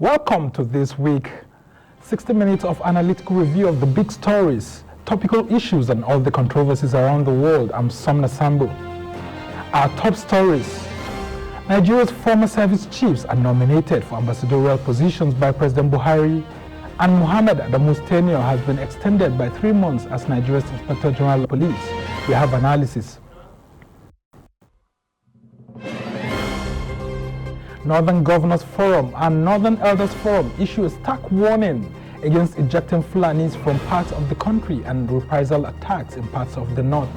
Welcome to this week, 60 minutes of analytical review of the big stories, topical issues and all the controversies around the world. I'm Somna Sambo. Our top stories. Nigeria's former service chiefs are nominated for ambassadorial positions by President Buhari, and Mohammed Adamu's tenure has been extended by 3 months as Nigeria's Inspector General of Police. We have analysis. Northern Governors Forum and Northern Elders Forum issue a stark warning against ejecting Fulanis from parts of the country and reprisal attacks in parts of the north.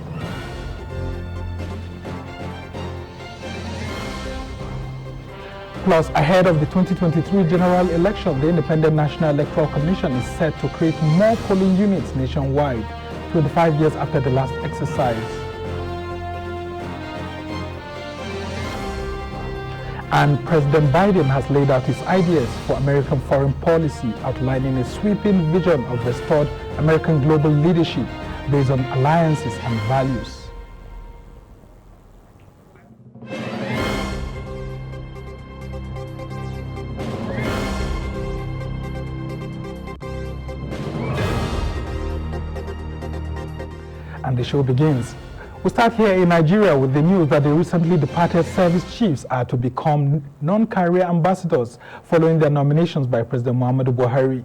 Plus, ahead of the 2023 general election, the Independent National Electoral Commission is set to create more polling units nationwide, 25 years after the last exercise. And President Biden has laid out his ideas for American foreign policy, outlining a sweeping vision of restored American global leadership based on alliances and values. And the show begins. We start here in Nigeria with the news that the recently departed service chiefs are to become non-career ambassadors following their nominations by President Muhammadu Buhari.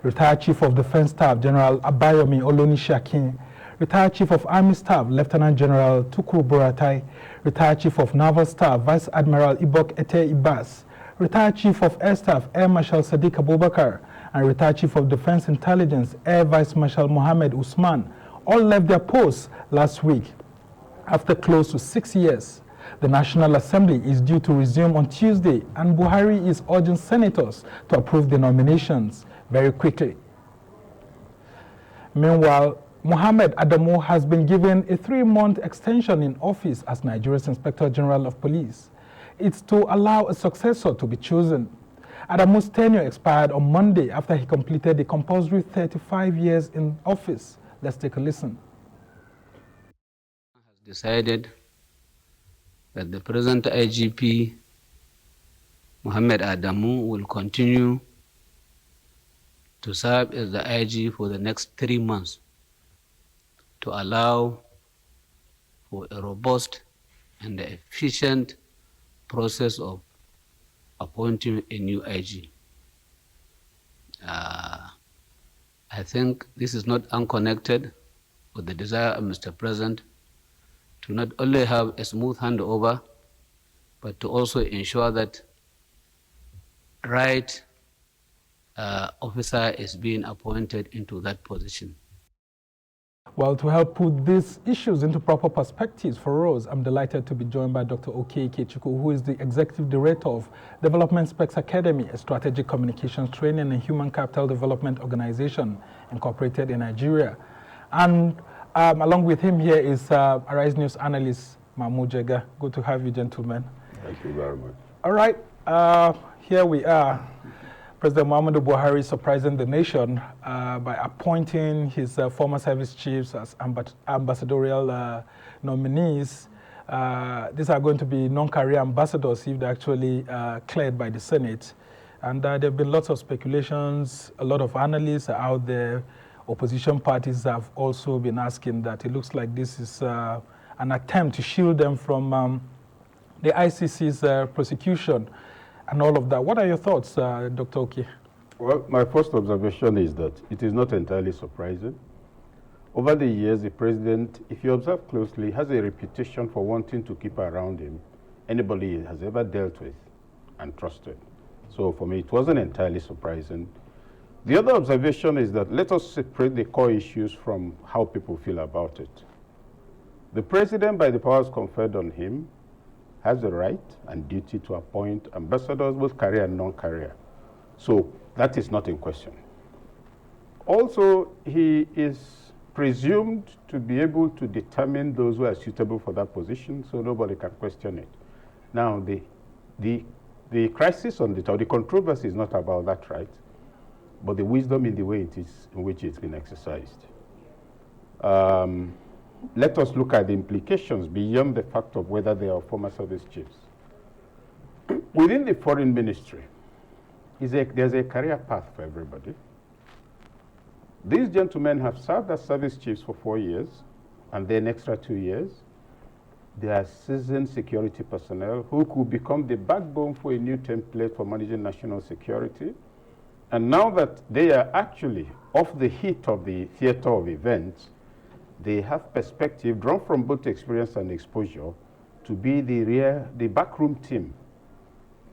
Retired Chief of Defense Staff General Abayomi Olonishakin, Retired Chief of Army Staff Lieutenant General Tukuru Buratai, Retired Chief of Naval Staff Vice Admiral Ibok Ete Ibas, Retired Chief of Air Staff Air Marshal Sadiq Abubakar, and Retired Chief of Defense Intelligence Air Vice Marshal Mohammed Usman all left their posts last week. After close to 6 years, the National Assembly is due to resume on Tuesday, and Buhari is urging senators to approve the nominations very quickly. Meanwhile, Mohammed Adamu has been given a 3-month extension in office as Nigeria's Inspector General of Police. It's to allow a successor to be chosen. Adamu's tenure expired on Monday after he completed a compulsory 35 years in office. Let's take a listen. Has decided that the present IGP, Mohammed Adamu, will continue to serve as the IG for the next 3 months to allow for a robust and efficient process of appointing a new IG. I think this is not unconnected with the desire of Mr. President to not only have a smooth handover, but to also ensure that right officer is being appointed into that position. Well, to help put these issues into proper perspectives for us, I'm delighted to be joined by Dr. Okey Ikechukwu, who is the Executive Director of Development Spec Academy, a strategic communications training and human capital development organization incorporated in Nigeria. And along with him here is Arise News Analyst Mahmud Jega. Good to have you, gentlemen. Thank you very much. All right, here we are. President Muhammadu Buhari surprising the nation by appointing his former service chiefs as ambassadorial nominees. These are going to be non-career ambassadors if they're actually cleared by the Senate. And there have been lots of speculations, a lot of analysts are out there. Opposition parties have also been asking that it looks like this is an attempt to shield them from the ICC's prosecution and all of that. What are your thoughts, Dr. Okey? Well, my first observation is that it is not entirely surprising. Over the years, the president, if you observe closely, has a reputation for wanting to keep around him anybody he has ever dealt with and trusted. So for me, it wasn't entirely surprising. The other observation is that let us separate the core issues from how people feel about it. The president, by the powers conferred on him, has the right and duty to appoint ambassadors, both career and non-career. So that is not in question. Also, he is presumed to be able to determine those who are suitable for that position, so nobody can question it. Now, the crisis on the controversy is not about that right, but the wisdom in the way it is, in which it's been exercised. Let us look at the implications beyond the fact of whether they are former service chiefs. Within the foreign ministry, there's a career path for everybody. These gentlemen have served as service chiefs for 4 years, and then extra 2 years. They are seasoned security personnel who could become the backbone for a new template for managing national security. And now that they are actually off the heat of the theater of events, they have perspective drawn from both experience and exposure to be the backroom team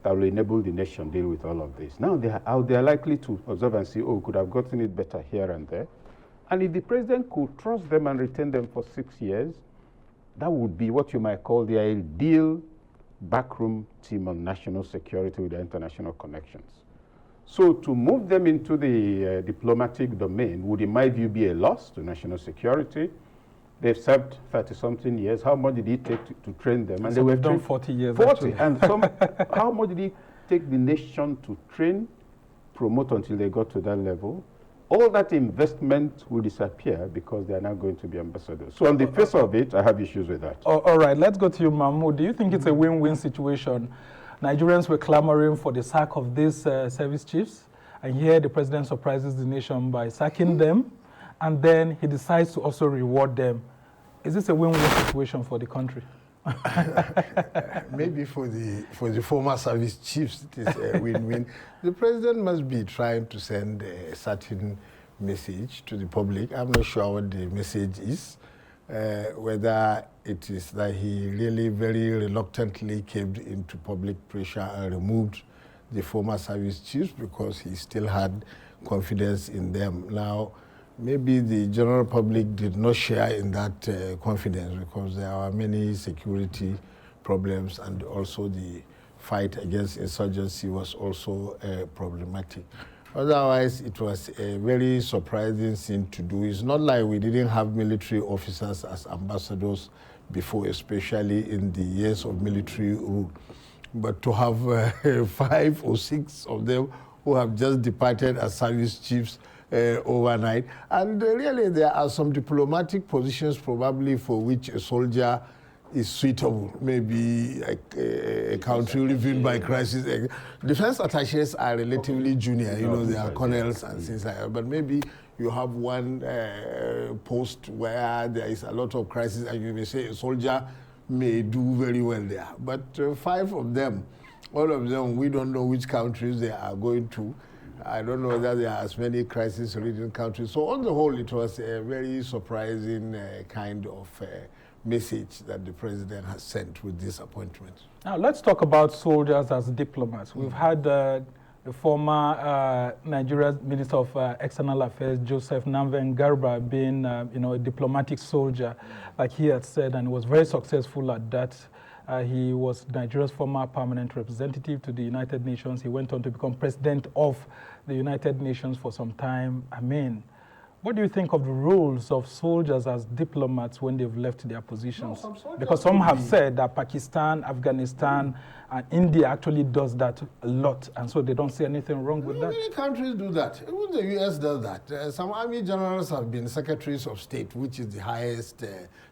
that will enable the nation deal with all of this. Now they are likely to observe and see, oh, we could have gotten it better here and there. And if the president could trust them and retain them for 6 years, that would be what you might call the ideal backroom team on national security with their international connections. So to move them into the diplomatic domain would, in my view, be a loss to national security. They've served 30-something years. How much did it take to train them? And so they were done 40 years. 40. Actually. And how much did it take the nation to train, promote until they got to that level? All that investment will disappear because they are now going to be ambassadors. So on the face of it, I have issues with that. All right, let's go to you, Mahmoud. Do you think it's a win-win situation? Nigerians were clamoring for the sack of these service chiefs, and here the president surprises the nation by sacking them, and then he decides to also reward them. Is this a win-win situation for the country? Maybe for the former service chiefs, it is a win-win. The president must be trying to send a certain message to the public. I'm not sure what the message is, whether it is that he really very reluctantly caved into public pressure and removed the former service chiefs because he still had confidence in them. Now, maybe the general public did not share in that confidence because there are many security problems, and also the fight against insurgency was also problematic. Otherwise, it was a very surprising thing to do. It's not like we didn't have military officers as ambassadors before, especially in the years of military rule. But to have 5 or 6 of them who have just departed as service chiefs overnight. And really, there are some diplomatic positions probably for which a soldier is suitable. Maybe a country living by crisis. Defense attaches are relatively junior, you know, they are colonels and things like that. But maybe you have one post where there is a lot of crisis, and you may say a soldier may do very well there. But 5 of them, all of them, we don't know which countries they are going to. I don't know whether there are as many crisis-ridden countries. So on the whole, it was a very surprising kind of message that the president has sent with this appointment. Now let's talk about soldiers as diplomats. We've had the former Nigeria's Minister of External Affairs, Joseph Namven Garba, being a diplomatic soldier, like he had said, and was very successful at that. He was Nigeria's former permanent representative to the United Nations. He went on to become president of the United Nations for some time. I mean, what do you think of the roles of soldiers as diplomats when they've left their positions? Because some have said that Pakistan, Afghanistan, and India actually does that a lot, and so they don't see anything wrong with that. Many countries do that. Even the U.S. does that. Some army generals have been secretaries of state, which is the highest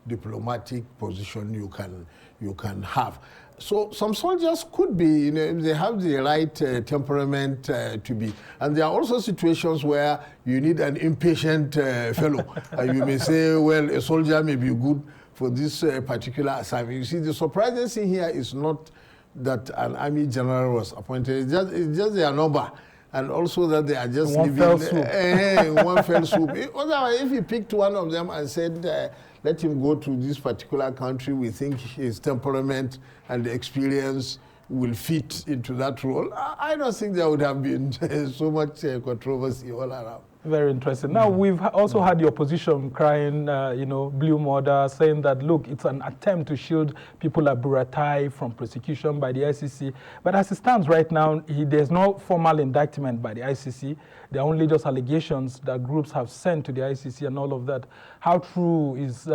diplomatic position you can have. So some soldiers could be, you know, if they have the right temperament to be. And there are also situations where you need an impatient fellow. And you may say, well, a soldier may be good for this particular assignment. You see, the surprising thing here is not that an army general was appointed. It's just their number. And also that they are just one fell swoop. One fell swoop. Otherwise, if you picked one of them and said, let him go to this particular country, we think his temperament and the experience will fit into that role, I don't think there would have been so much controversy all around. Very interesting. Now, we've also had the opposition crying, blue murder, saying that, look, it's an attempt to shield people like Buratai from prosecution by the ICC. But as it stands right now, there's no formal indictment by the ICC. There are only just allegations that groups have sent to the ICC and all of that. How true is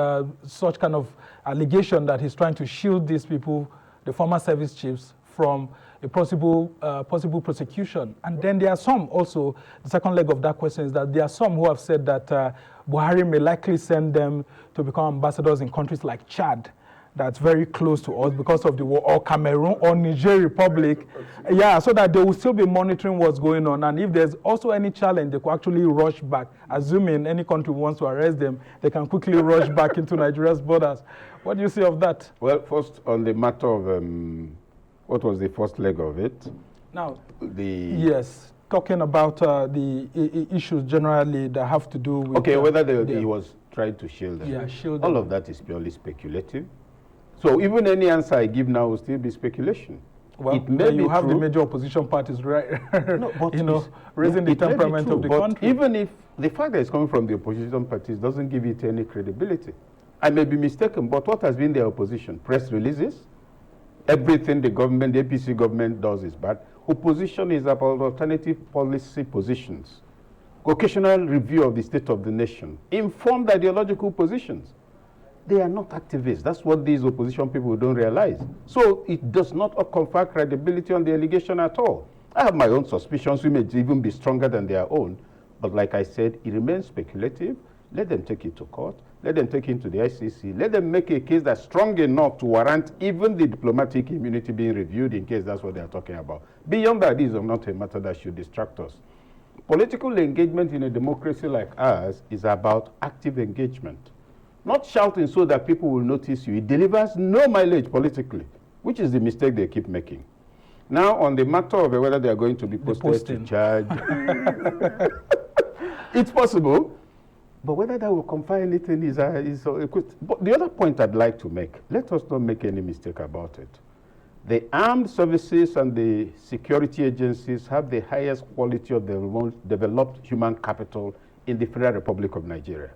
such kind of allegation that he's trying to shield these people, the former service chiefs, from a possible prosecution? And then there are some also, the second leg of that question is that there are some who have said that Buhari may likely send them to become ambassadors in countries like Chad. that's very close to us because of the war, or Cameroon or Niger Republic, yeah, so that they will still be monitoring what's going on. And if there's also any challenge, they could actually rush back. Assuming any country wants to arrest them, they can quickly rush back into Nigeria's borders. What do you say of that? Well, first, on the matter of what was the first leg of it? Now, yes, talking about the issues generally that have to do with... Okay, whether he was trying to shield them. Yeah, shield them. All of that is purely speculative. So even any answer I give now will still be speculation. Well, it may you be have true. the major opposition parties, right? No, but you know, raising the temperament of the country. Even if the fact that it's coming from the opposition parties doesn't give it any credibility. I may be mistaken, but what has been their opposition? Press releases? Everything the government, the APC government does is bad. Opposition is about alternative policy positions. Occasional review of the state of the nation. Informed ideological positions. They are not activists. That's what these opposition people don't realize. So it does not confer credibility on the allegation at all. I have my own suspicions, which may even be stronger than their own. But like I said, it remains speculative. Let them take it to court. Let them take it to the ICC. Let them make a case that's strong enough to warrant even the diplomatic immunity being reviewed in case that's what they're talking about. Beyond that, this is not a matter that should distract us. Political engagement in a democracy like ours is about active engagement. Not shouting so that people will notice you. It delivers no mileage politically, which is the mistake they keep making. Now, on the matter of whether they are going to be posted to charge, it's possible, but whether that will confer anything is but the other point I'd like to make, let us not make any mistake about it. The armed services and the security agencies have the highest quality of the most developed human capital in the Federal Republic of Nigeria.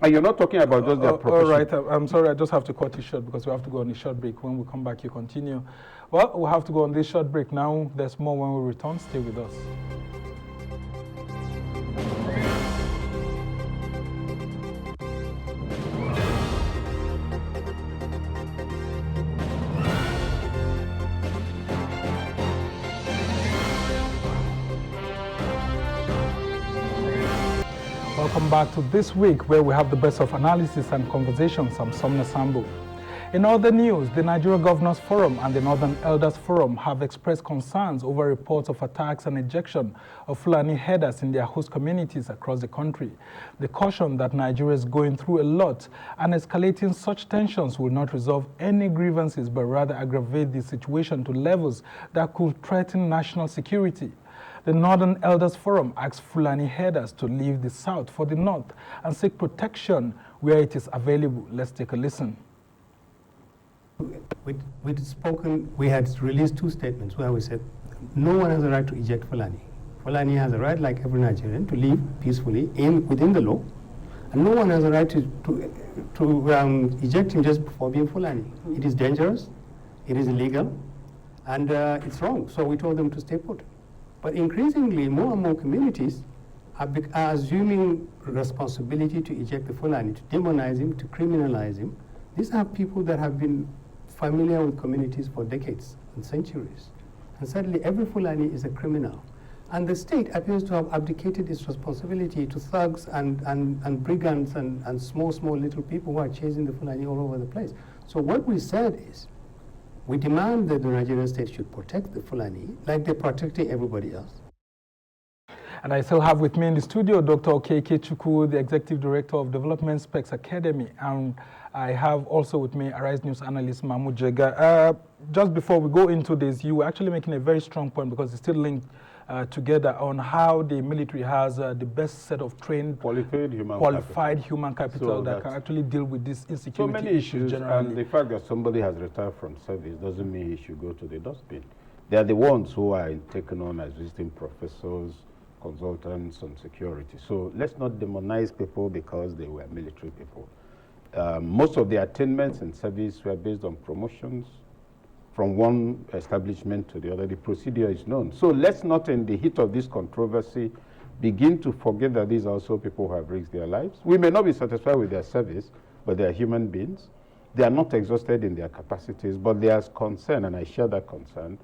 And you're not talking about just their profession. All right, I'm sorry, I just have to cut you short because we have to go on a short break. When we come back, you continue. Well, we'll have to go on this short break now. There's more when we return. Stay with us. Welcome back to This Week, where we have the best of analysis and conversations. I'm Somna Sambo. In other news, the Nigeria Governors Forum and the Northern Elders Forum have expressed concerns over reports of attacks and ejection of Fulani herders in their host communities across the country. They caution that Nigeria is going through a lot, and escalating such tensions will not resolve any grievances but rather aggravate the situation to levels that could threaten national security. The Northern Elders Forum asks Fulani herders to leave the south for the north and seek protection where it is available. Let's take a listen. We had released two statements where we said no one has a right to eject Fulani. Fulani has a right, like every Nigerian, to live peacefully within the law, and no one has a right to eject him just for being Fulani. It is dangerous, it is illegal, and it's wrong. So we told them to stay put. But increasingly, more and more communities are assuming responsibility to eject the Fulani, to demonize him, to criminalize him. These are people that have been familiar with communities for decades and centuries. And suddenly, every Fulani is a criminal. And the state appears to have abdicated its responsibility to thugs and brigands and small little people who are chasing the Fulani all over the place. So what we said is, we demand that the Nigerian state should protect the Fulani like they're protecting everybody else. And I still have with me in the studio Dr. Okey Ikechukwu, the Executive Director of Development Spec Academy. And I have also with me Arise News Analyst Mahmud Jega. Just before we go into this, you were actually making a very strong point because it's still linked together on how the military has the best set of trained, qualified human capital that can actually deal with these insecurity so many issues generally. And the fact that somebody has retired from service doesn't mean he should go to the dustbin. They are the ones who are taken on as visiting professors, consultants on security. So let's not demonize people because they were military people. Most of the attainments in service were based on promotions from one establishment to the other. The procedure is known. So let's not, in the heat of this controversy, begin to forget that these are also people who have risked their lives. We may not be satisfied with their service, but they are human beings. They are not exhausted in their capacities, but there is concern, and I share that concern,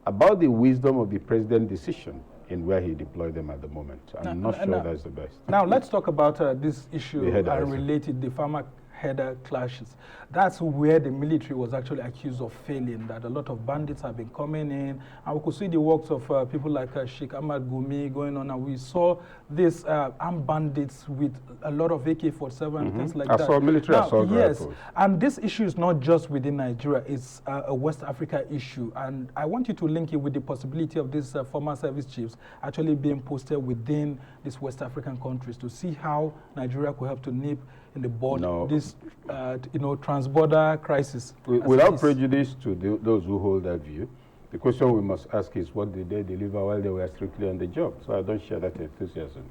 about the wisdom of the president's decision in where he deployed them at the moment. I'm not sure that's the best. Now let's talk about this issue related, the farmer header clashes. That's where the military was actually accused of failing, that a lot of bandits have been coming in, and we could see the works of people like Sheikh Ahmad Gumi going on, and we saw these armed bandits with a lot of AK-47 and things like that. Assault, military assault rifles. And this issue is not just within Nigeria, it's a West Africa issue, and I want you to link it with the possibility of these former service chiefs actually being posted within these West African countries to see how Nigeria could help to nip in the bud this transborder crisis. Without prejudice to those who hold that view, the question we must ask is, what did they deliver while they were strictly on the job? So I don't share that enthusiasm.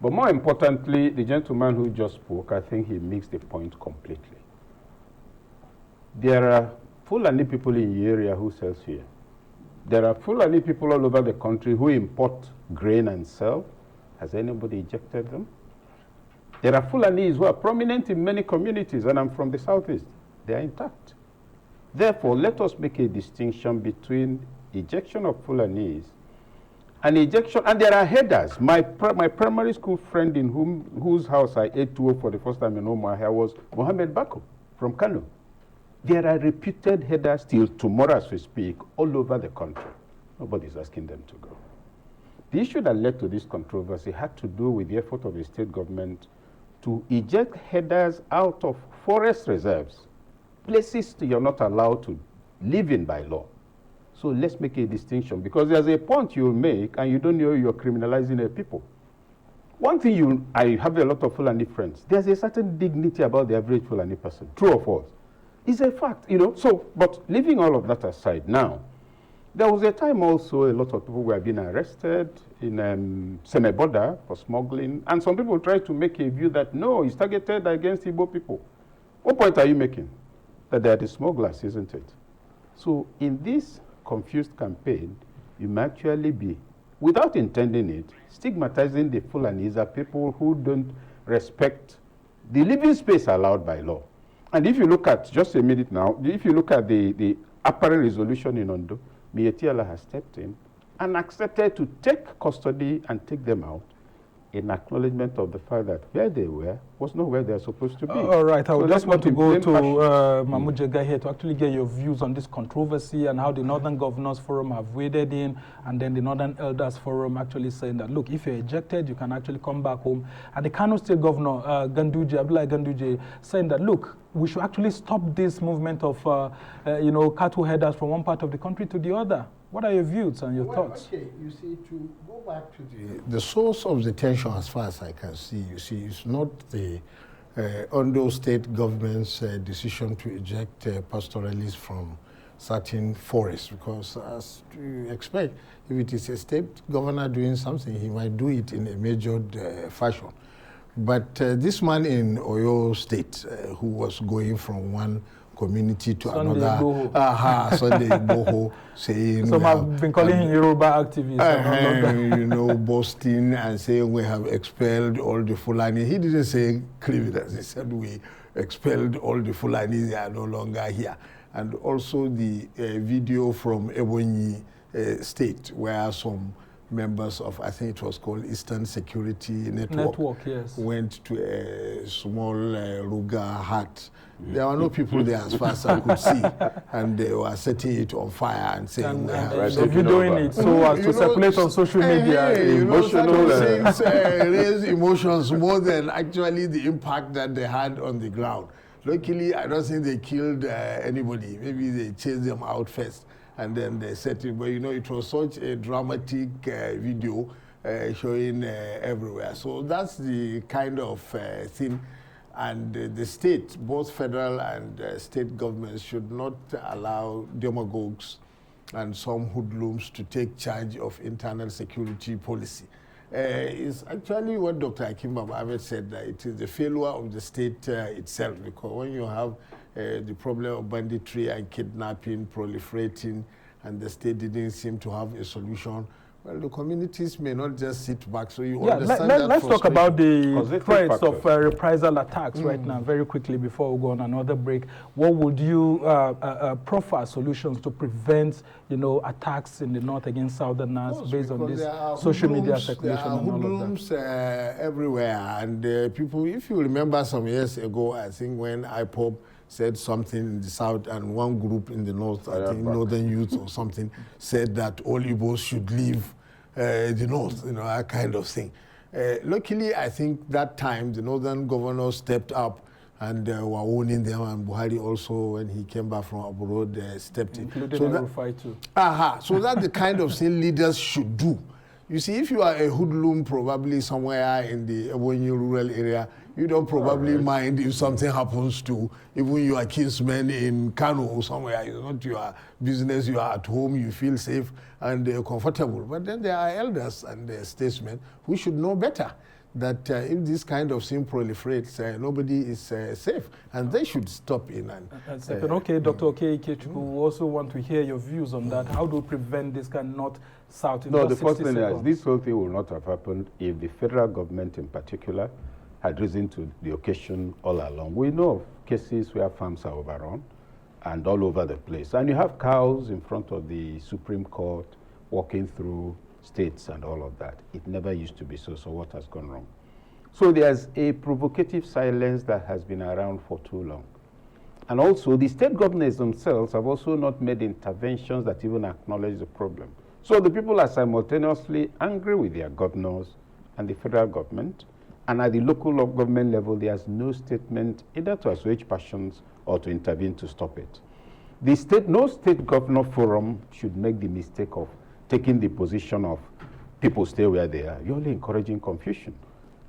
But more importantly, the gentleman who just spoke, I think he makes the point completely. There are Fulani people in the area who sells here. There are Fulani people all over the country who import grain and sell. Has anybody ejected them? There are Fulanis who are prominent in many communities, and I'm from the southeast. They are intact. Therefore, let us make a distinction between ejection of Fulanis and ejection, and there are headers. My primary school friend in whose house I ate tuwo for the first time in Omaha was Mohammed Bako from Kano. There are reputed headers till tomorrow as we speak all over the country. Nobody's asking them to go. The issue that led to this controversy had to do with the effort of the state government to eject headers out of forest reserves, places you're not allowed to live in by law. So let's make a distinction, because there's a point you make and you don't know you're criminalizing a people. One thing I have a lot of Fulani friends. There's a certain dignity about the average Fulani person, true or false. It's a fact, So, but leaving all of that aside now, there was a time also a lot of people were being arrested in Semeboda for smuggling, and some people tried to make a view that, no, it's targeted against Igbo people. What point are you making? That they are the smugglers, isn't it? So in this confused campaign, you may actually be, without intending it, stigmatizing the Fulanis as people who don't respect the living space allowed by law. And if you look at, just a minute now, if you look at the apparent resolution in Ondo, Mietiala has stepped in and accepted to take custody and take them out in acknowledgement of the fact that where they were was not where they're supposed to be. All right, I would just want to go to Mahmud Mm. Jega here to actually get your views on this controversy and how the Northern Governors Forum have waded in, and then the Northern Elders Forum actually saying that, look, if you're ejected, you can actually come back home. And the Kano State Governor, Abdullahi Ganduje, saying that, look, we should actually stop this movement of, cattle headers from one part of the country to the other. What are your views and your thoughts? Okay, you see, to go back to the source of the tension, as far as I can see, it's not the Ondo state government's decision to eject pastoralists from certain forests, because as you expect, if it is a state governor doing something, he might do it in a measured fashion. But this man in Oyo State, who was going from one community to Sunday another, Sunday Igboho, saying... Some have been calling him Yoruba activists. Boasting and saying we have expelled all the Fulani. He didn't say criminals. He said we expelled all the Fulani, they are no longer here. And also the video from Ebonyi State, where some members of, I think it was called Eastern Security Network yes, went to a small Ruga hut. There were no people there as far as I could see, and they were setting it on fire and saying, videoing it so as to circulate on social media. Things raise emotions more than actually the impact that they had on the ground. Luckily, I don't think they killed anybody. Maybe they chased them out first, and then they set it. But it was such a dramatic video showing everywhere. So that's the kind of thing. And the state, both federal and state governments, should not allow demagogues and some hoodlums to take charge of internal security policy. It's actually what Dr. Hakeem Ahmed said, that it is the failure of the state itself, because when you have the problem of banditry and kidnapping proliferating, and the state didn't seem to have a solution, well, the communities may not just sit back, so you Yeah, understand let's talk about the Positive threats of factors. reprisal attacks right now, very quickly before we go on another break. What would you proffer solutions to prevent, attacks in the north against southerners based on this social media circulation and all of that? There are hoodlums everywhere, and people, if you remember some years ago, I think when IPOB said something in the south and one group in the north, I think Northern Youth or something, said that all Igbos should leave the north, that kind of thing. Luckily, I think that time the northern governors stepped up and were owning them, and Buhari also, when he came back from abroad, stepped in. Including So Rufai too. So that's the kind of thing leaders should do. You see, if you are a hoodlum probably somewhere in the Ebonyi rural area, you don't probably mind if something happens to even your kinsmen in Kano or somewhere. It's not your business, you are at home, you feel safe and comfortable. But then there are elders and statesmen who should know better that if this kind of thing proliferates, nobody is safe, and they should stop in. Okay, Dr. Okey Ikechukwu, we also want to hear your views on that. How do we prevent this kind of north-south? No, the first thing is this whole thing will not have happened if the federal government in particular had risen to the occasion all along. We know of cases where farms are overrun and all over the place. And you have cows in front of the Supreme Court walking through states and all of that. It never used to be so, so what has gone wrong? So there's a provocative silence that has been around for too long. And also the state governors themselves have also not made interventions that even acknowledge the problem. So the people are simultaneously angry with their governors and the federal government, and at the local government level, there's no statement either to assuage passions or to intervene to stop it. No state governor forum should make the mistake of taking the position of people stay where they are. You're only encouraging confusion.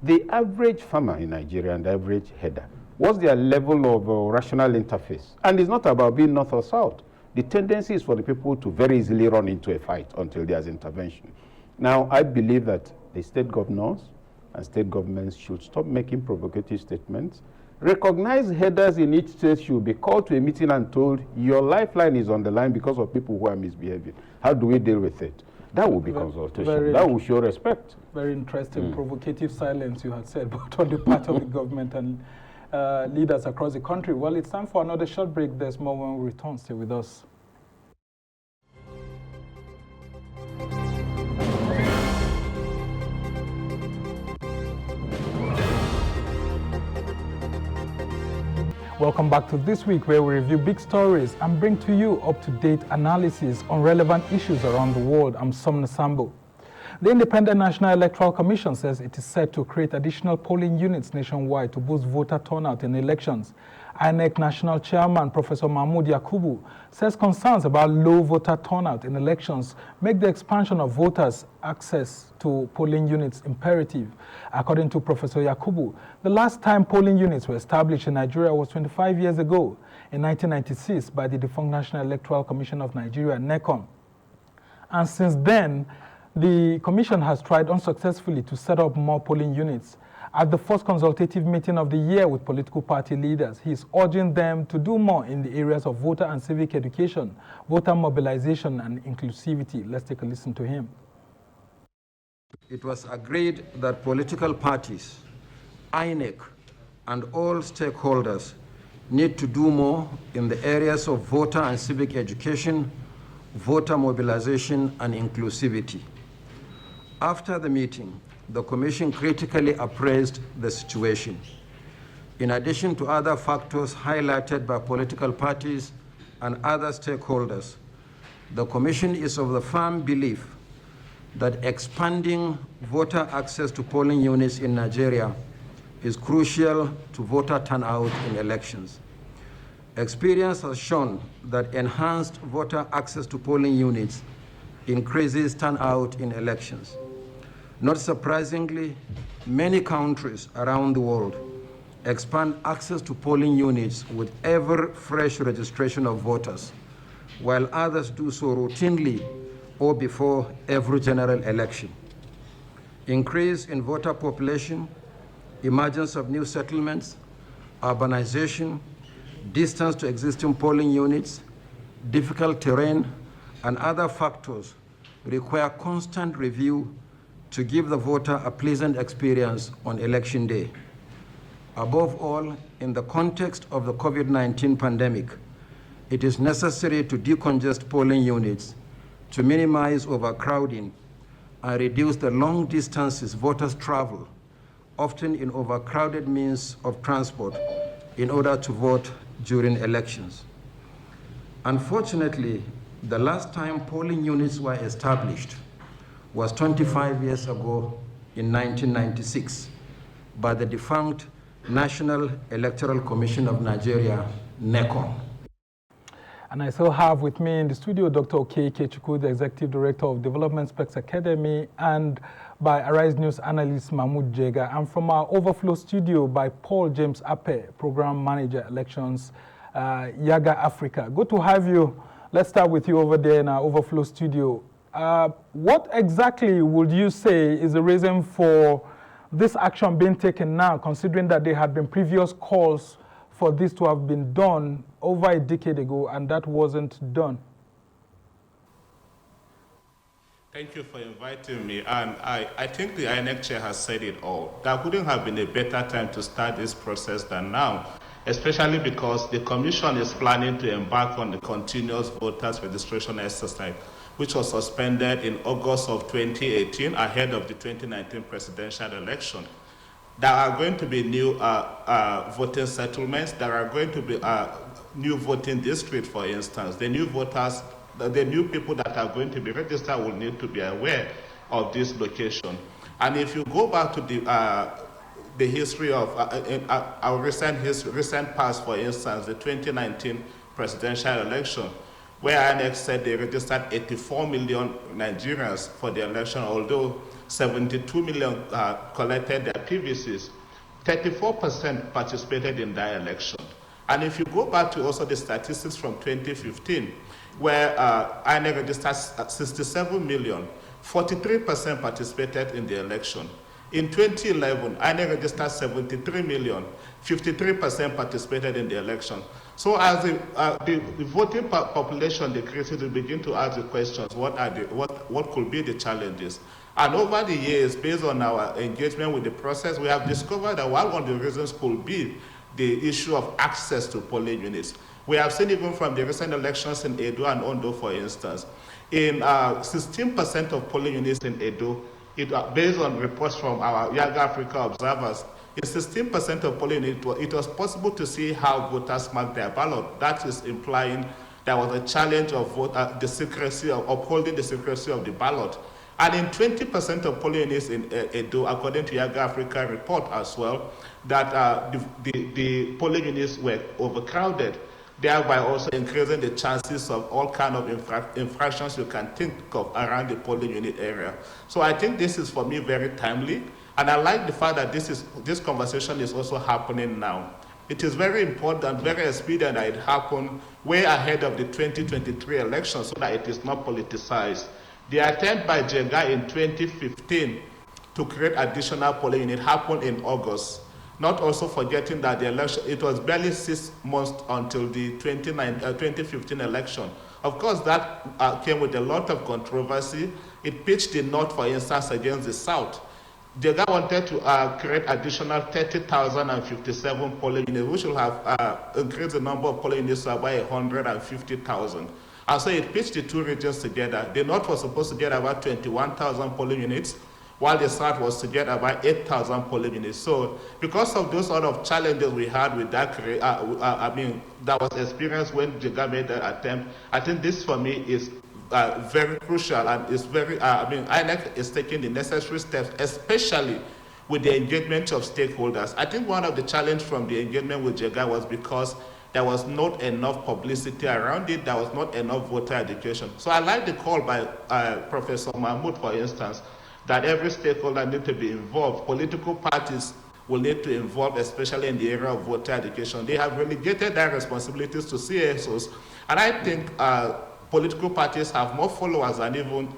The average farmer in Nigeria and the average header, what's their level of rational interface? And it's not about being north or south. The tendency is for the people to very easily run into a fight until there's intervention. Now, I believe that the state governors and state governments should stop making provocative statements. Recognize headers in each state should be called to a meeting and told, your lifeline is on the line because of people who are misbehaving. How do we deal with it? That will be consultation. That will show respect. Very interesting, provocative silence you had said, but on the part of the government and leaders across the country. Well, it's time for another short break. There's more when we return. Stay with us. Welcome back to This Week, where we review big stories and bring to you up-to-date analysis on relevant issues around the world. I'm Somna Sambo. The Independent National Electoral Commission says it is set to create additional polling units nationwide to boost voter turnout in elections. INEC National Chairman Professor Mahmud Yakubu says concerns about low voter turnout in elections make the expansion of voters' access to polling units imperative. According to Professor Yakubu, the last time polling units were established in Nigeria was 25 years ago, in 1996, by the defunct National Electoral Commission of Nigeria, NECON. And since then, the Commission has tried unsuccessfully to set up more polling units. At the first consultative meeting of the year with political party leaders, he is urging them to do more in the areas of voter and civic education, voter mobilization, and inclusivity. Let's take a listen to him. It was agreed that political parties, INEC, and all stakeholders need to do more in the areas of voter and civic education, voter mobilization, and inclusivity. After the meeting, the Commission critically appraised the situation. In addition to other factors highlighted by political parties and other stakeholders, the Commission is of the firm belief that expanding voter access to polling units in Nigeria is crucial to voter turnout in elections. Experience has shown that enhanced voter access to polling units increases turnout in elections. Not surprisingly, many countries around the world expand access to polling units with ever fresh registration of voters, while others do so routinely or before every general election. Increase in voter population, emergence of new settlements, urbanization, distance to existing polling units, difficult terrain, and other factors require constant review to give the voter a pleasant experience on election day. Above all, in the context of the COVID-19 pandemic, it is necessary to decongest polling units to minimize overcrowding and reduce the long distances voters travel, often in overcrowded means of transport, in order to vote during elections. Unfortunately, the last time polling units were established was 25 years ago in 1996 by the defunct National Electoral Commission of Nigeria, NECON. And I still have with me in the studio Dr. Okey Ikechukwu, the Executive Director of Development Spec Academy, and by Arise News Analyst Mahmud Jega, and from our Overflow studio by Paul James Ape, Program Manager Elections, Yaga Africa. Good to have you. Let's start with you over there in our Overflow studio. What exactly would you say is the reason for this action being taken now, considering that there had been previous calls for this to have been done over a decade ago, and that wasn't done? Thank you for inviting me. And I think the INEC chair has said it all. There couldn't have been a better time to start this process than now, especially because the Commission is planning to embark on the continuous voters registration exercise, which was suspended in August of 2018 ahead of the 2019 presidential election. There are going to be new voting settlements. There are going to be new voting districts, for instance. The new voters, the new people that are going to be registered will need to be aware of this location. And if you go back to the history of our recent past, for instance, the 2019 presidential election, where INEC said they registered 84 million Nigerians for the election, although 72 million collected their PVCs. 34% participated in that election. And if you go back to also the statistics from 2015, where INEC registered 67 million, 43% participated in the election. In 2011, INEC registered 73 million, 53% participated in the election. So as the voting population decreases, we begin to ask the questions, what could be the challenges? And over the years, based on our engagement with the process, we have discovered that one of the reasons could be the issue of access to polling units. We have seen even from the recent elections in Edo and Ondo, for instance, in 16% of polling units in Edo, based on reports from our Yaga Africa observers, in 16% of polling units, it was possible to see how voters marked their ballot. That is implying there was a challenge of the secrecy, of upholding the secrecy of the ballot. And in 20% of polling units in Edo, according to Yaga Africa report as well, that the polling units were overcrowded, thereby also increasing the chances of all kinds of infractions you can think of around the polling unit area. So I think this is, for me, very timely. And I like the fact that this conversation is also happening now. It is very important, very expedient that it happened way ahead of the 2023 election so that it is not politicized. The attempt by Jega in 2015 to create additional polling unit happened in August. Not also forgetting that the election, it was barely 6 months until the 2015 election. Of course, that came with a lot of controversy. It pitched the North, for instance, against the South. Jega wanted to create additional 30,057 polling units, which will have increased the number of polling units by 150,000. And so it pitched the two regions together. The North was supposed to get about 21,000 polling units, while the South was to get about 8,000 polling units. So because of those sort of challenges we had with that, that was experienced when Jega made that attempt, I think this for me is very crucial, and it's very, INEC is taking the necessary steps, especially with the engagement of stakeholders. I think one of the challenges from the engagement with Jega was because there was not enough publicity around it, there was not enough voter education. So I like the call by Professor Mahmud, for instance, that every stakeholder needs to be involved. Political parties will need to involve, especially in the area of voter education. They have relegated their responsibilities to CSOs, and I think political parties have more followers than even,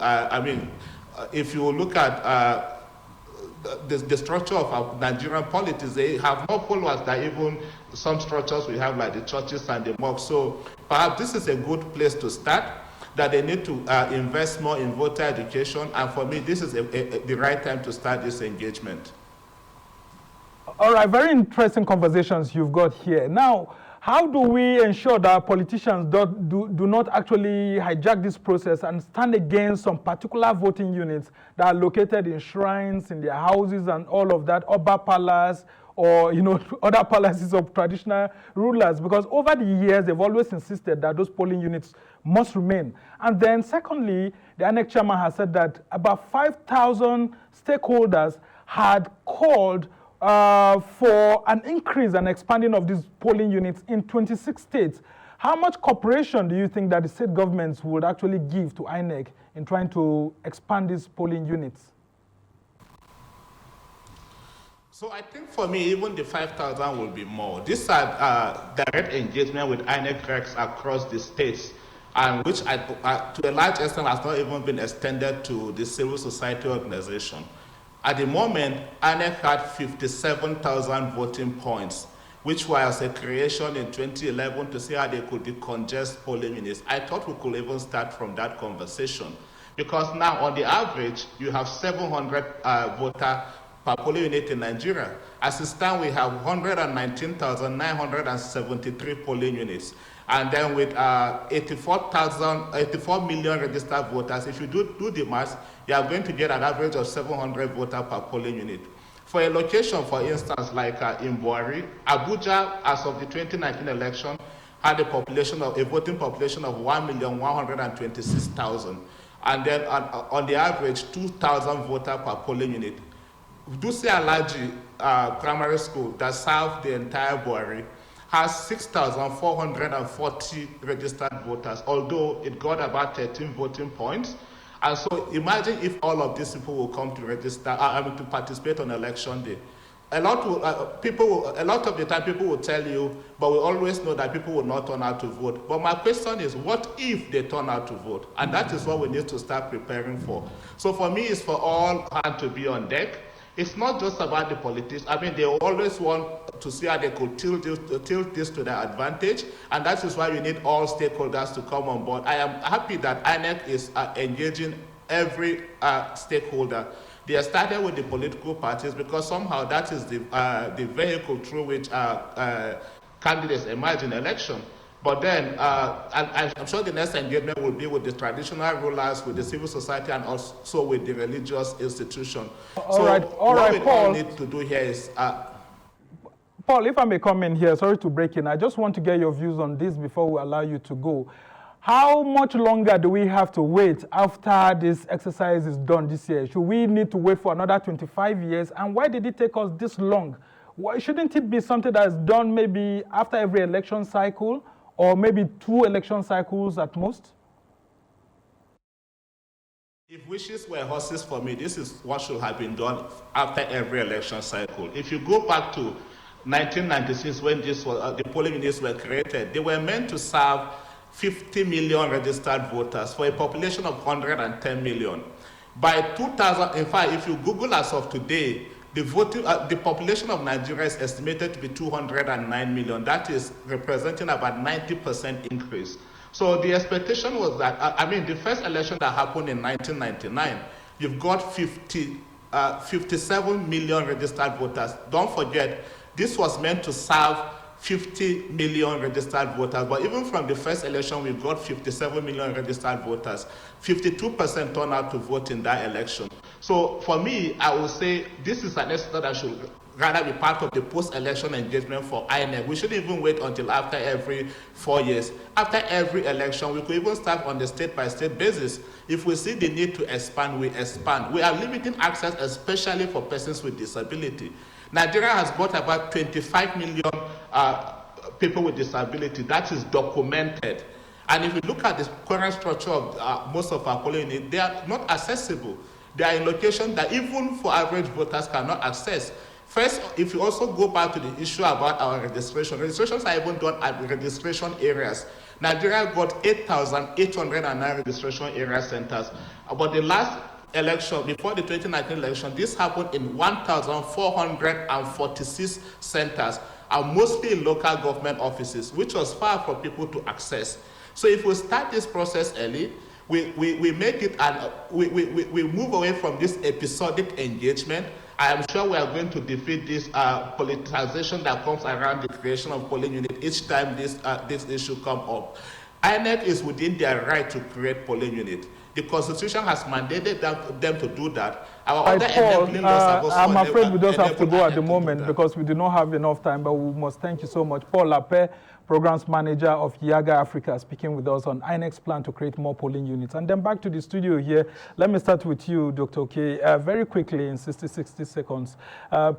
if you look at the structure of our Nigerian politics, they have more followers than even some structures we have, like the churches and the mosques. So perhaps this is a good place to start. that they need to invest more in voter education. And for me, this is the right time to start this engagement. All right, very interesting conversations you've got here. Now, how do we ensure that politicians do not actually hijack this process and stand against some particular voting units that are located in shrines, in their houses and all of that, Oba Palace, or other palaces of traditional rulers? Because over the years, they've always insisted that those polling units must remain. And then secondly, the INEC chairman has said that about 5,000 stakeholders had called for an increase and expanding of these polling units in 26 states. How much cooperation do you think that the state governments would actually give to INEC in trying to expand these polling units? So I think for me, even the 5,000 will be more. These are direct engagement with INEC recs across the states, and which to a large extent has not even been extended to the civil society organization. At the moment, INEC had 57,000 voting points, which was a creation in 2011 to see how they could decongest polling units. I thought we could even start from that conversation, because now on the average, you have 700 voters per polling unit in Nigeria. As it stands, we have 119,973 polling units. And then with 84 million registered voters, if you do the math, you are going to get an average of 700 voters per polling unit. For a location, for instance, like in Buhari, Abuja, as of the 2019 election, had a voting population of 1,126,000. And then on the average, 2,000 voters per polling unit. Dutse Alaji Primary School that served the entire Buhari has 6,440 registered voters, although it got about 13 voting points. And so imagine if all of these people will come to register, to participate on election day. A lot of the time people will tell you, but we always know that people will not turn out to vote. But my question is, what if they turn out to vote? And that is what we need to start preparing for. So for me, it's for all hands to be on deck. It's not just about the politics. I mean, they always want to see how they could tilt this to their advantage, and that is why you need all stakeholders to come on board. I am happy that INEC is engaging every stakeholder. They are started with the political parties because somehow that is the vehicle through which candidates emerge in election. But then, I'm sure the next engagement will be with the traditional rulers, with the civil society, and also with the religious institution. All right, what we Paul. all need to do here is... Paul, if I may come in here, sorry to break in. I just want to get your views on this before we allow you to go. How much longer do we have to wait after this exercise is done this year? Should we need to wait for another 25 years? And why did it take us this long? Why shouldn't it be something that's done maybe after every election cycle, or maybe 2 election cycles at most? If wishes were horses for me, this is what should have been done after every election cycle. If you go back to 1996, when the polling units were created, they were meant to serve 50 million registered voters for a population of 110 million. By 2000, in fact, if you Google as of today, the population of Nigeria is estimated to be 209 million. That is representing about 90% increase. So the expectation was that, the first election that happened in 1999, you've got 57 million registered voters. Don't forget, this was meant to serve 50 million registered voters. But even from the first election, we've got 57 million registered voters. 52% turned out to vote in that election. So for me, I would say this is an exercise that should rather be part of the post-election engagement for INEC. We shouldn't even wait until after every 4 years. After every election, we could even start on the state-by-state basis. If we see the need to expand, we expand. We are limiting access, especially for persons with disability. Nigeria has got about 25 million people with disability. That is documented. And if you look at the current structure of most of our polling units, they are not accessible. They are in locations that even for average voters cannot access. First, if you also go back to the issue about our registrations are even done at registration areas. Nigeria got 8,809 registration area centers. But the last election, before the 2019 election, this happened in 1,446 centers, and mostly in local government offices, which was far for people to access. So if we start this process early, we make it, and we move away from this episodic engagement. I am sure we are going to defeat this politicization that comes around the creation of polling unit each time this issue comes up. INEC is within their right to create polling unit. The Constitution has mandated them to do that. Our other enabling laws have also I'm afraid we just have to go at the INEC moment because we do not have enough time, but we must thank you so much. Paul Lape, Programs Manager of Yaga Africa, speaking with us on INEC's plan to create more polling units. And then back to the studio here. Let me start with you, Dr. Okey. Very quickly, in 60 seconds,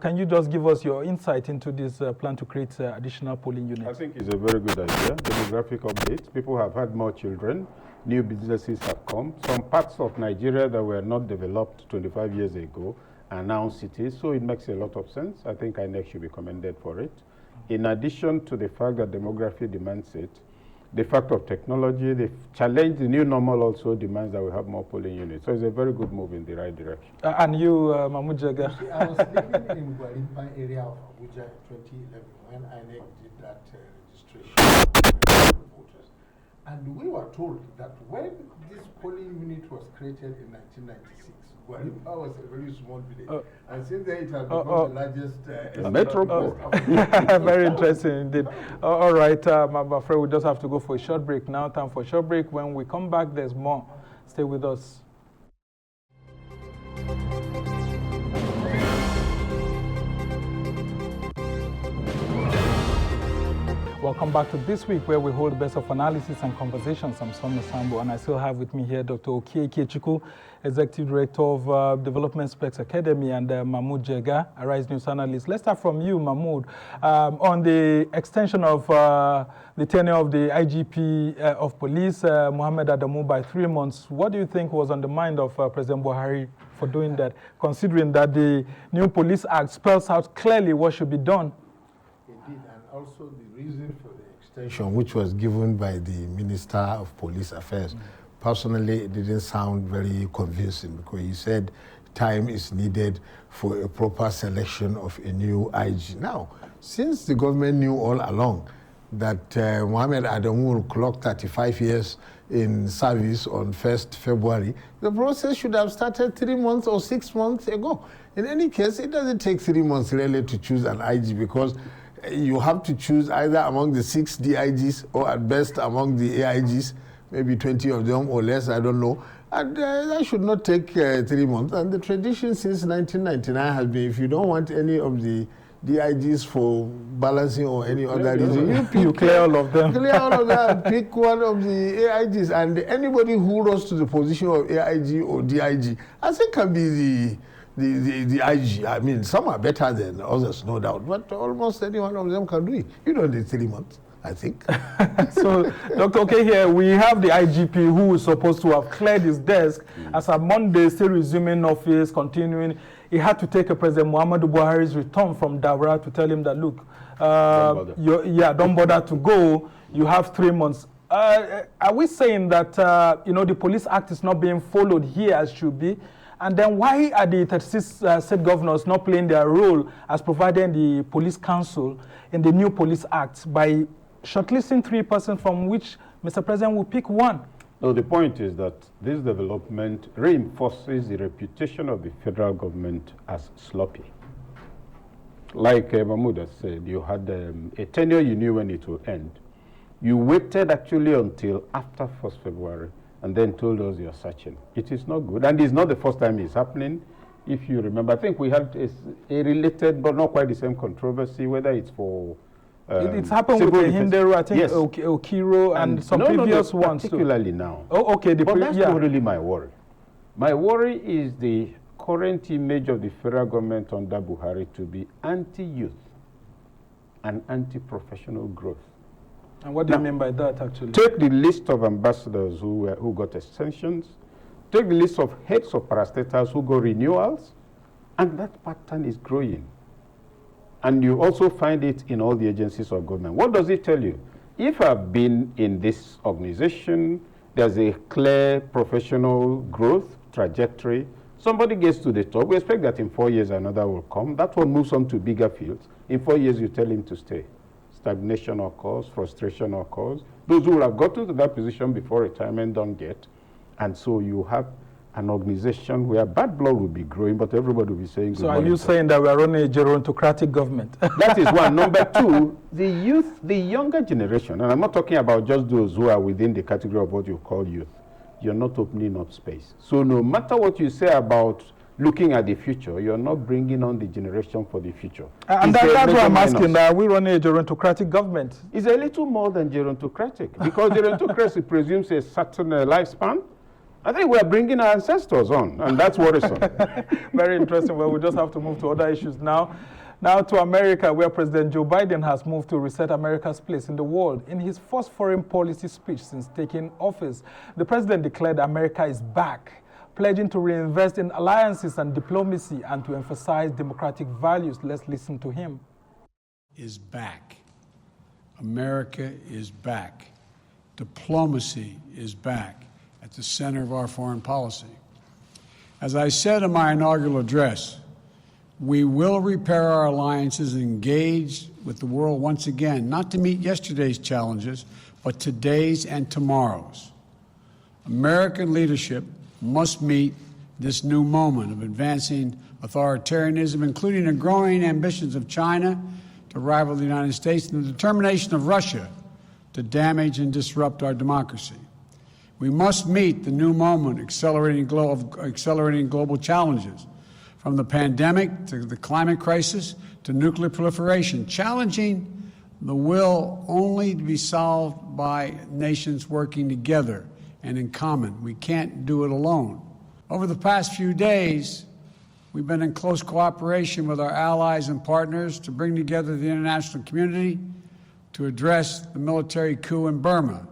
can you just give us your insight into this plan to create additional polling units? I think it's a very good idea. Demographic update. People have had more children. New businesses have come. Some parts of Nigeria that were not developed 25 years ago are now cities, so it makes a lot of sense. I think INEC should be commended for it. In addition to the fact that demography demands it, the fact of technology, the challenge, the new normal also demands that we have more polling units. So it's a very good move in the right direction. And you, Mahmud Jega? I was living in Gwarimpa area of Abuja in 2011 when INEC did that registration of voters. And we were told that when this polling unit was created in 1996, Gwarimpa was a very small village. And since then it has become the largest metropole. Very interesting indeed. All right, I'm afraid we just have to go for a short break now. Time for a short break. When we come back, there's more. Stay with us. Welcome back to This Week, where we hold best of analysis and conversations. I'm Sonia Sambo, and I still have with me here Dr. Okey Ikechukwu, Executive Director of Development Spec Academy, and Mahmud Jega, a Rise News Analyst. Let's start from you, Mahmud. On the extension of the tenure of the IGP of Police, Mohammed Adamu, by 3 months, what do you think was on the mind of President Buhari for doing that, considering that the new Police Act spells out clearly what should be done? Indeed, and also the reason for the extension, which was given by the Minister of Police Affairs, personally, it didn't sound very convincing because he said time is needed for a proper selection of a new IG. Now, since the government knew all along that Mohammed Adamu will clock 35 years in service on 1st February, the process should have started 3 months or 6 months ago. In any case, it doesn't take 3 months really to choose an IG because you have to choose either among the 6 DIGs or at best among the AIGs, maybe 20 of them or less, I don't know. And that should not take 3 months. And the tradition since 1999 has been if you don't want any of the DIGs for balancing or any other reason, you clear all of them. Clear all of them and pick one of the AIGs. And anybody who rose to the position of AIG or DIG, I think can be the IG. I mean, some are better than others, no doubt, but almost any one of them can do it. You don't need 3 months, I think. So, Dr. Okey, here we have the IGP who is supposed to have cleared his desk as of Monday, still resuming office, continuing. He had to take a President Muhammadu Buhari's return from Daura to tell him that, look, don't bother to go. You have 3 months. Are we saying that, the Police Act is not being followed here as should be? And then why are the 36 state governors not playing their role as providing the police council in the new Police Act by shortlisting 3 persons from which Mr. President will pick one? No, the point is that this development reinforces the reputation of the federal government as sloppy. Like Mahmoud has said, you had a tenure you knew when it would end. You waited actually until after 1st February and then told us you're searching. It is not good, and it's not the first time it's happening. If you remember, I think we had a related, but not quite the same controversy, whether it's for... it's happened with the Hinderu, I think, yes. Okiro, and some previous ones particularly too. Now. Oh, okay. But that's not really my worry. My worry is the current image of the federal government under Buhari to be anti-youth and anti-professional growth. And what do you mean by that, actually? Take the list of ambassadors who got extensions. Take the list of heads of parastatals who got renewals. And that pattern is growing. And you also find it in all the agencies of government. What does it tell you? If I've been in this organization, there's a clear professional growth trajectory. Somebody gets to the top. We expect that in 4 years another will come. That one moves on to bigger fields. In 4 years, you tell him to stay. Stagnation occurs, frustration occurs. Those who have gotten to that position before retirement don't get. And so you have an organization where bad blood will be growing, but everybody will be saying good So are morning. you saying that we are running a gerontocratic government? That is one. Number two, the youth, the younger generation, and I'm not talking about just those who are within the category of what you call youth. You're not opening up space. So no matter what you say about looking at the future, you're not bringing on the generation for the future. And that's what I'm asking. Are we running a gerontocratic government? It's a little more than gerontocratic, because gerontocracy presumes a certain lifespan. I think we're bringing our ancestors on, and that's worrisome. Very interesting. Well, we just have to move to other issues now. Now to America, where President Joe Biden has moved to reset America's place in the world. In his first foreign policy speech since taking office, the president declared America is back, pledging to reinvest in alliances and diplomacy and to emphasize democratic values. Let's listen to him. Is back. America is back. Diplomacy is back at the center of our foreign policy. As I said in my inaugural address, we will repair our alliances and engage with the world once again, not to meet yesterday's challenges, but today's and tomorrow's. American leadership must meet this new moment of advancing authoritarianism, including the growing ambitions of China to rival the United States and the determination of Russia to damage and disrupt our democracy. We must meet the new moment accelerating global challenges, from the pandemic to the climate crisis to nuclear proliferation, challenging the will only to be solved by nations working together and in common. We can't do it alone. Over the past few days, we've been in close cooperation with our allies and partners to bring together the international community to address the military coup in Burma.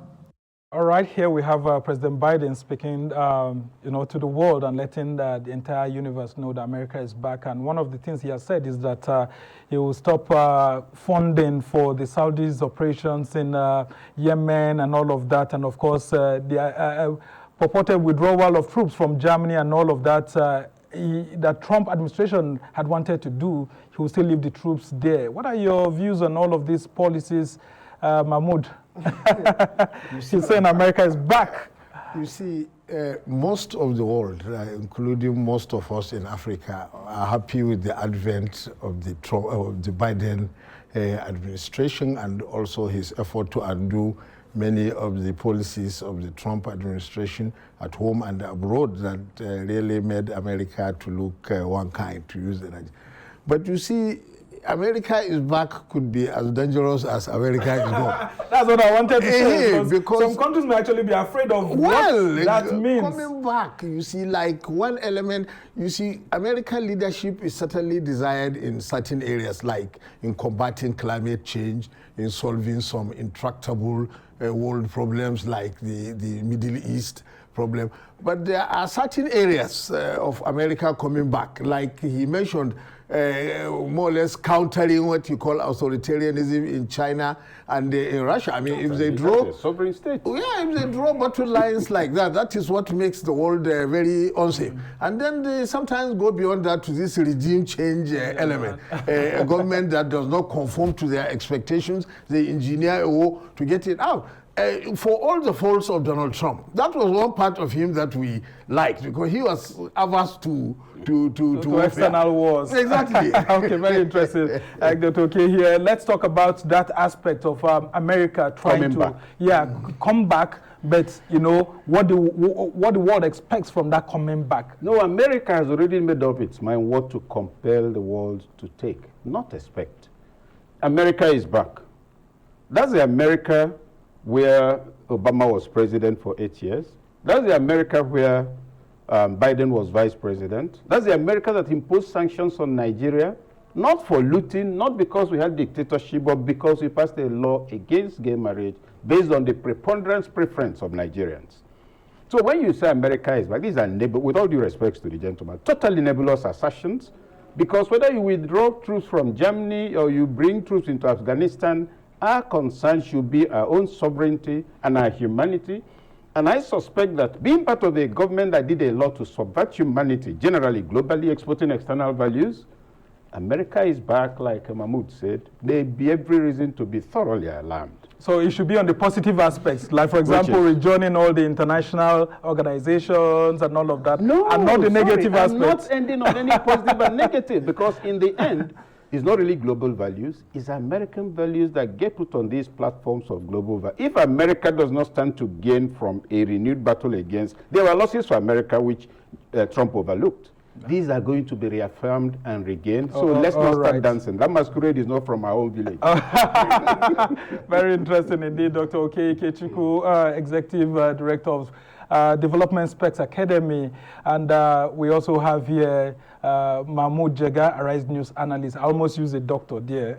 All right, here we have President Biden speaking, to the world and letting the entire universe know that America is back. And one of the things he has said is that he will stop funding for the Saudis' operations in Yemen and all of that. And of course, the purported withdrawal of troops from Germany and all of that, that Trump administration had wanted to do, he will still leave the troops there. What are your views on all of these policies, Mahmoud? He's saying America is back. You see, most of the world, including most of us in Africa, are happy with the advent of the Biden administration and also his effort to undo many of the policies of the Trump administration at home and abroad that really made America to look one kind, to use the language. But you see, America is back could be as dangerous as America is gone. That's what I wanted to say. Because some countries may actually be afraid of what that means. Coming back, you see, like one element, you see, American leadership is certainly desired in certain areas, like in combating climate change, in solving some intractable world problems like the Middle East problem. But there are certain areas of America coming back, like he mentioned, more or less countering what you call authoritarianism in China and in Russia. I mean, if they draw sovereign states, if they draw battle lines like that, that is what makes the world very unsafe. And then they sometimes go beyond that to this regime change element. A government that does not conform to their expectations, they engineer a war to get it out. For all the faults of Donald Trump, that was one part of him that we liked, because he was averse to external wars. Exactly. Okay, very interesting. Dr. Okey here. Let's talk about that aspect of America trying come back. But you know what the world expects from that coming back. No, America has already made up its mind what to compel the world to take, not expect. America is back. That's the America where Obama was president for 8 years. That's the America where Biden was vice president. That's the America that imposed sanctions on Nigeria, not for looting, not because we had dictatorship, but because we passed a law against gay marriage based on the preponderance preference of Nigerians. So when you say America is back, these are, with all due respect to the gentleman, totally nebulous assertions, because whether you withdraw troops from Germany or you bring troops into Afghanistan, our concern should be our own sovereignty and our humanity. And I suspect that being part of a government that did a lot to subvert humanity, generally, globally, exporting external values, America is back, like Mahmoud said. There be every reason to be thoroughly alarmed. So it should be on the positive aspects, like, for example, rejoining all the international organizations and all of that, no, and not the negative aspects. I'm not ending on any positive and negative, because in the end, it's not really global values, it's American values that get put on these platforms of global value. If America does not stand to gain from a renewed battle against, there were losses for America which Trump overlooked. These are going to be reaffirmed and regained. So let's not start dancing. That masquerade is not from our own village. Very interesting indeed, Dr. Okey Ikechukwu, Executive Director of Development Specs Academy. And we also have here Mahmud Jega, Arise News Analyst. I almost use a doctor there.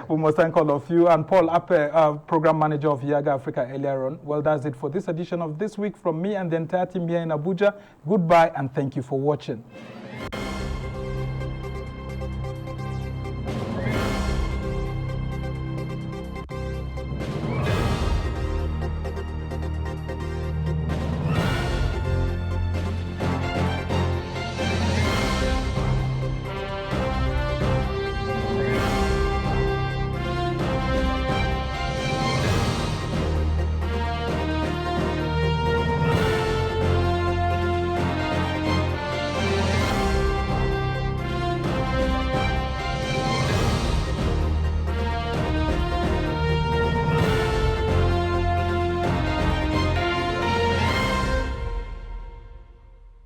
We must thank all of you. And Paul Ape, Program Manager of Yaga Africa earlier on. Well, that's it for this edition of This Week from me and the entire team here in Abuja. Goodbye and thank you for watching.